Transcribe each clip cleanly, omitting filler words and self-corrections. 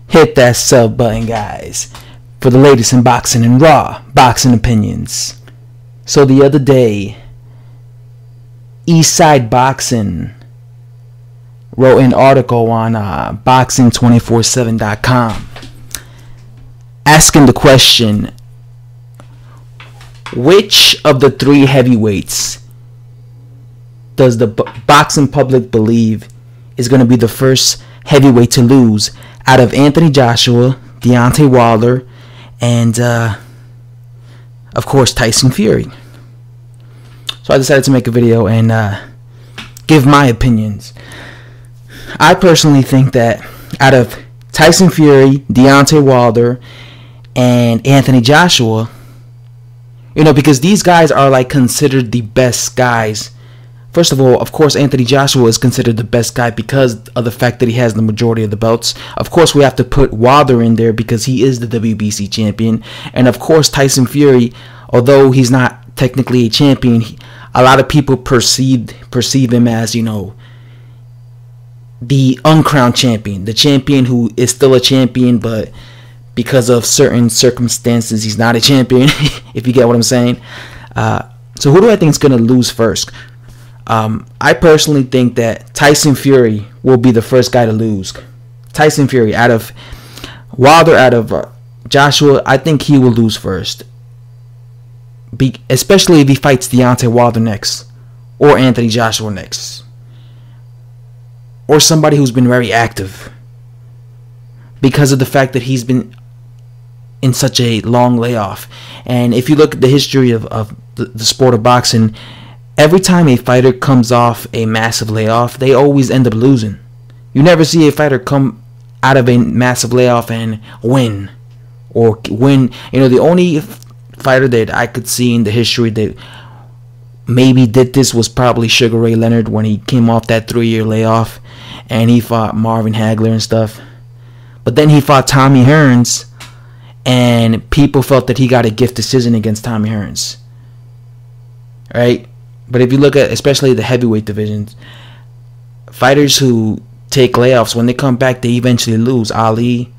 Hit that sub button, guys, for the latest in boxing and raw boxing opinions. So the other day, Eastside Boxing wrote an article on boxing247.com asking the question, which of the three heavyweights does the boxing public believe is going to be the first heavyweight to lose out of Anthony Joshua, Deontay Wilder, and of course Tyson Fury? So I decided to make a video and give my opinions. I personally think that out of Tyson Fury, Deontay Wilder, and Anthony Joshua, because these guys are like considered the best guys. First of all, of course, Anthony Joshua is considered the best guy because of the fact that he has the majority of the belts. Of course, we have to put Wilder in there because he is the WBC champion. And of course, Tyson Fury, although he's not technically a champion, a lot of people perceive him as, the uncrowned champion. The champion who is still a champion, but because of certain circumstances, he's not a champion, if you get what I'm saying. So who do I think is going to lose first? I personally think that Tyson Fury will be the first guy to lose. Tyson Fury, out of Wilder, out of Joshua, I think he will lose first. Especially if he fights Deontay Wilder next, or Anthony Joshua next, or somebody who's been very active, because of the fact that he's been in such a long layoff. And if you look at the history of the sport of boxing, every time a fighter comes off a massive layoff, they always end up losing. You never see a fighter come out of a massive layoff and win. The only fighter that I could see in the history that maybe did this was probably Sugar Ray Leonard when he came off that 3-year layoff and he fought Marvin Hagler and stuff. But then he fought Tommy Hearns, and people felt that he got a gift decision against Tommy Hearns, right? But if you look at especially the heavyweight divisions, fighters who take layoffs, when they come back, they eventually lose. Ali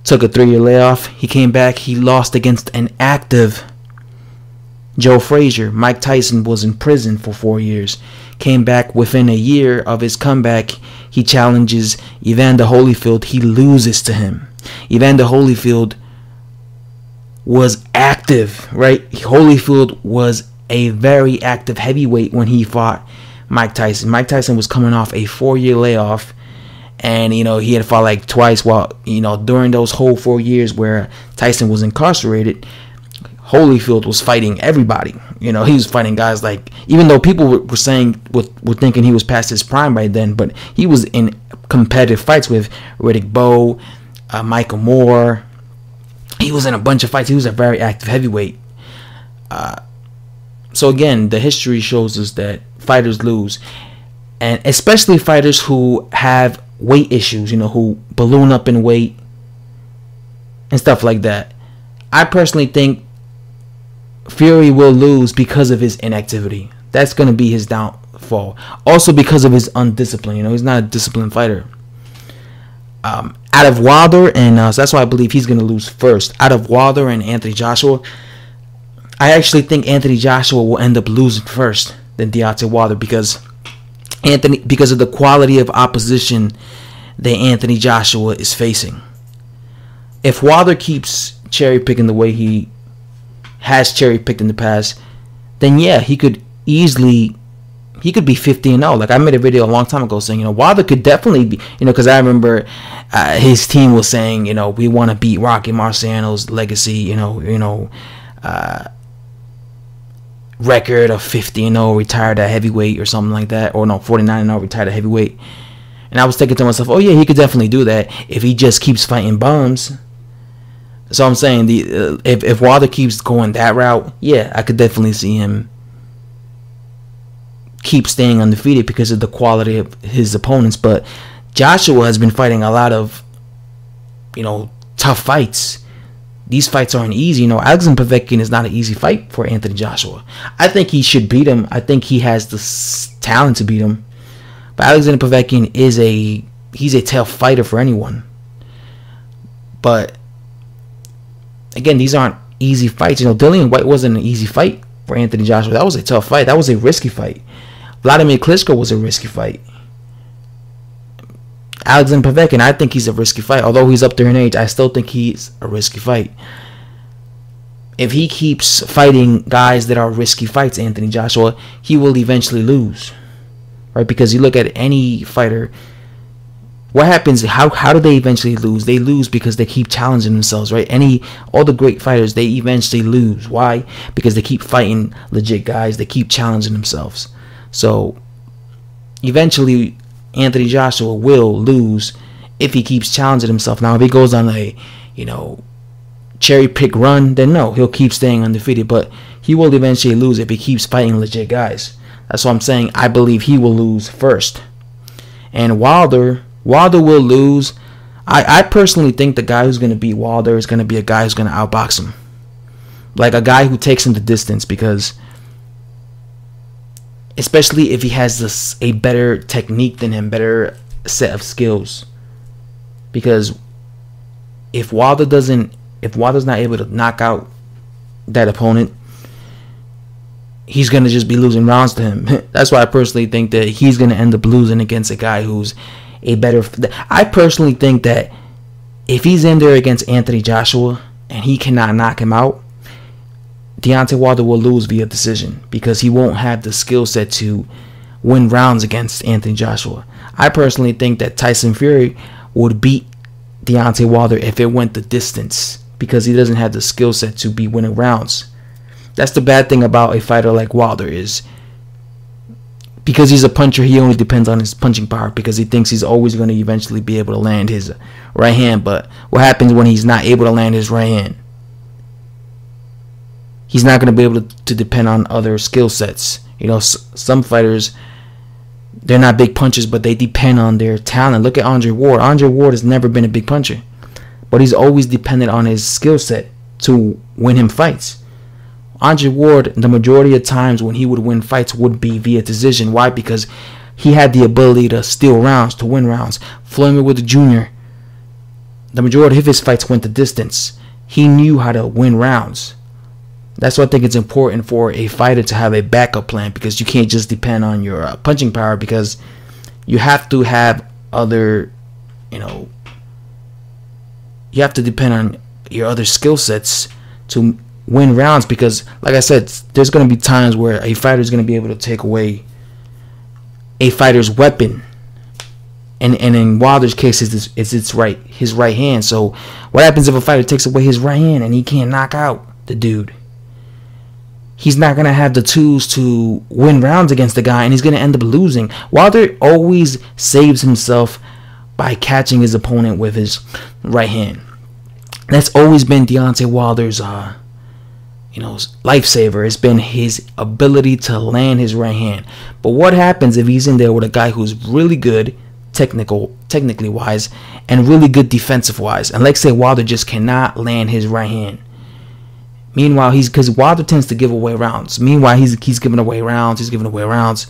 took a 3-year layoff. He came back. He lost against an active Joe Frazier. Mike Tyson was in prison for 4 years. Came back within a year of his comeback. He challenges Evander Holyfield. He loses to him. Evander Holyfield was active, right? Holyfield was a very active heavyweight when he fought Mike Tyson. Mike Tyson was coming off a 4-year layoff, and he had fought like twice while during those whole 4 years where Tyson was incarcerated. Holyfield was fighting everybody. He was fighting guys like, even though people were saying were thinking he was past his prime by then, but he was in competitive fights with Riddick Bowe, Michael Moore. He was in a bunch of fights. He was a very active heavyweight. So again, the history shows us that fighters lose, and especially fighters who have weight issues, who balloon up in weight and stuff like that. I personally think Fury will lose because of his inactivity. That's going to be his downfall. Also because of his undiscipline. He's not a disciplined fighter. Out of Wilder, and so that's why I believe he's going to lose first. Out of Wilder and Anthony Joshua, I actually think Anthony Joshua will end up losing first than Deontay Wilder because of the quality of opposition that Anthony Joshua is facing. If Wilder keeps cherry picking the way he has cherry picked in the past, then yeah, he could be 50-0. Like I made a video a long time ago saying, Wilder could definitely be, because I remember his team was saying, we want to beat Rocky Marciano's legacy, record of 50-0, retired at heavyweight or something like that, or no, 49-0, retired at heavyweight. And I was thinking to myself, oh yeah, he could definitely do that if he just keeps fighting bums. So I'm saying if Wilder keeps going that route, yeah, I could definitely see him keep staying undefeated because of the quality of his opponents. But Joshua has been fighting a lot of, tough fights. These fights aren't easy. Alexander Povetkin is not an easy fight for Anthony Joshua. I think he should beat him. I think he has the talent to beat him. But Alexander Povetkin he's a tough fighter for anyone. But again, these aren't easy fights. You know, Dillian White wasn't an easy fight for Anthony Joshua. That was a tough fight. That was a risky fight. Vladimir Klitschko was a risky fight. Alexander Povetkin, I think he's a risky fight. Although he's up there in age, I still think he's a risky fight. If he keeps fighting guys that are risky fights, Anthony Joshua, he will eventually lose. Right? Because you look at any fighter, what happens, how do they eventually lose? They lose because they keep challenging themselves, right? All the great fighters, they eventually lose. Why? Because they keep fighting legit guys. They keep challenging themselves. So eventually Anthony Joshua will lose if he keeps challenging himself. Now, if he goes on a, cherry pick run, then no, he'll keep staying undefeated. But he will eventually lose if he keeps fighting legit guys. That's what I'm saying. I believe he will lose first. And Wilder will lose. I personally think the guy who's going to beat Wilder is going to be a guy who's going to outbox him. Like a guy who takes him the distance, because especially if he has a better technique than him, better set of skills. Because if Wilder's not able to knock out that opponent, he's going to just be losing rounds to him. That's why I personally think that he's going to end up losing against a guy who's a better... I personally think that if he's in there against Anthony Joshua and he cannot knock him out, Deontay Wilder will lose via decision, because he won't have the skill set to win rounds against Anthony Joshua. I personally think that Tyson Fury would beat Deontay Wilder if it went the distance, because he doesn't have the skill set to be winning rounds. That's the bad thing about a fighter like Wilder, is because he's a puncher, he only depends on his punching power, because he thinks he's always going to eventually be able to land his right hand. But what happens when he's not able to land his right hand? He's not going to be able to depend on other skill sets. Some fighters, they're not big punchers, but they depend on their talent. Look at Andre Ward. Andre Ward has never been a big puncher, but he's always dependent on his skill set to win him fights. Andre Ward, the majority of times when he would win fights, would be via decision. Why? Because he had the ability to steal rounds, to win rounds. Floyd Mayweather Jr., the majority of his fights went the distance. He knew how to win rounds. That's why I think it's important for a fighter to have a backup plan, because you can't just depend on your punching power, because you have to have other, you have to depend on your other skill sets to win rounds. Because, like I said, there's going to be times where a fighter is going to be able to take away a fighter's weapon, and in Wilder's case, it's his right hand. So what happens if a fighter takes away his right hand and he can't knock out the dude? He's not going to have the tools to win rounds against the guy, and he's going to end up losing. Wilder always saves himself by catching his opponent with his right hand. That's always been Deontay Wilder's lifesaver. It's been his ability to land his right hand. But what happens if he's in there with a guy who's really good technically wise, and really good defensive wise, and like say Wilder just cannot land his right hand? Meanwhile, because Wilder tends to give away rounds. Meanwhile, he's giving away rounds.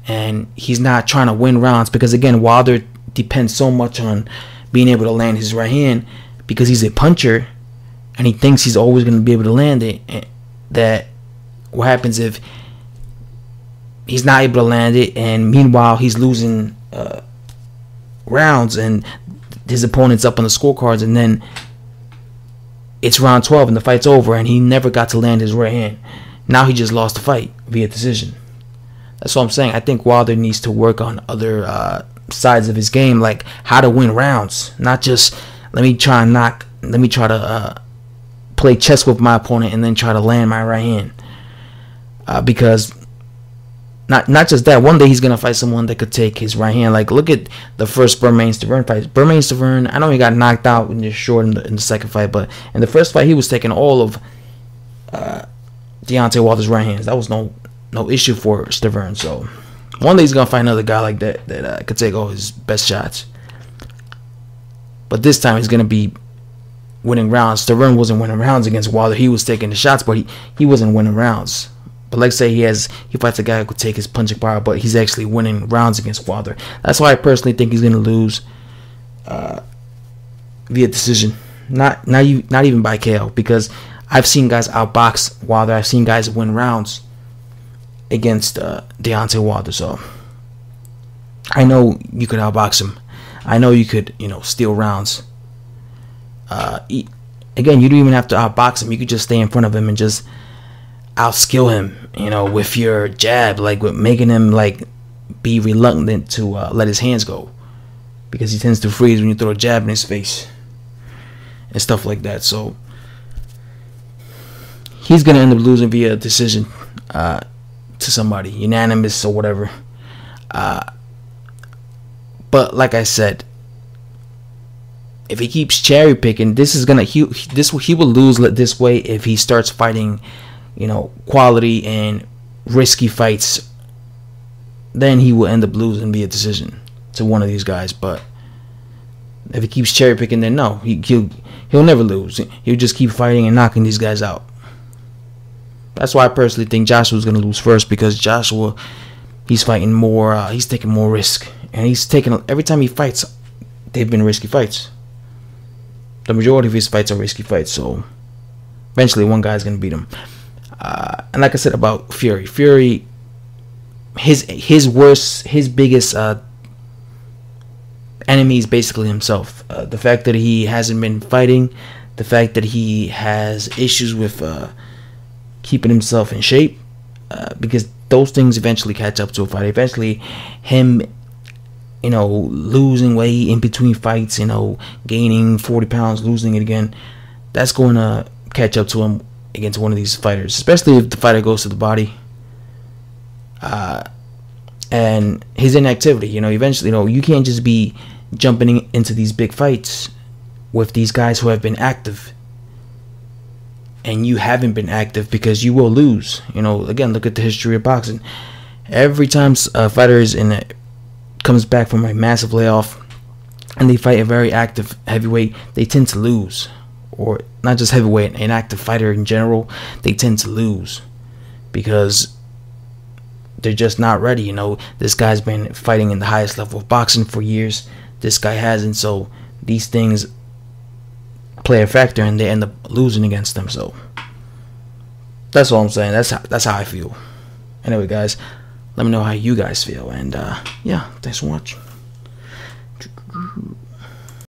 And he's not trying to win rounds, because again, Wilder depends so much on being able to land his right hand, because he's a puncher and he thinks he's always going to be able to land it. That what happens if he's not able to land it, and meanwhile he's losing rounds, and his opponent's up on the scorecards, and then it's round 12 and the fight's over, and he never got to land his right hand. Now he just lost the fight via decision. That's what I'm saying. I think Wilder needs to work on other sides of his game, like how to win rounds, not just let me try to play chess with my opponent and then try to land my right hand. Because not just that, one day he's gonna fight someone that could take his right hand. Like, look at the first Bermane-Stiverne fight. Bermane-Stiverne, I know he got knocked out in just short in the second fight, but in the first fight he was taking all of Deontay Wilder's right hands. That was no issue for Stiverne. So one day he's gonna fight another guy like that could take all his best shots. But this time he's gonna be winning rounds. Stiverne wasn't winning rounds against Wilder. He was taking the shots, but he wasn't winning rounds. But like say he fights a guy who could take his punching power, but he's actually winning rounds against Wilder. That's why I personally think he's going to lose via decision. Not even by KO, because I've seen guys outbox Wilder. I've seen guys win rounds against Deontay Wilder. So I know you could outbox him. I know you could, steal rounds. Again, you don't even have to outbox him. You could just stay in front of him and just outskill him, with your jab, like with making him like be reluctant to let his hands go, because he tends to freeze when you throw a jab in his face and stuff like that. So he's gonna end up losing via decision to somebody, unanimous or whatever. But like I said, if he keeps cherry picking, he will lose this way if he starts fighting, quality and risky fights. Then he will end up losing via decision to one of these guys. But if he keeps cherry picking, then no, he'll never lose. He'll just keep fighting and knocking these guys out. That's why I personally think Joshua's gonna lose first, because Joshua, he's fighting more. He's taking more risk, and every time he fights, they've been risky fights. The majority of his fights are risky fights, so eventually one guy's gonna beat him. And like I said about Fury, his biggest enemy is basically himself. The fact that he hasn't been fighting, the fact that he has issues with keeping himself in shape, because those things eventually catch up to a fight. Eventually, him, losing weight in between fights, gaining 40 pounds, losing it again, that's going to catch up to him against one of these fighters, especially if the fighter goes to the body. And his inactivity, eventually, you can't just be jumping into these big fights with these guys who have been active, and you haven't been active, because you will lose. Again, look at the history of boxing. Every time a fighter comes back from a massive layoff and they fight a very active heavyweight, they tend to lose. Or not just heavyweight, an active fighter in general, they tend to lose because they're just not ready. This guy's been fighting in the highest level of boxing for years. This guy hasn't, so these things play a factor, and they end up losing against them. So that's all I'm saying. That's how I feel. Anyway, guys, let me know how you guys feel, and yeah, thanks for watching.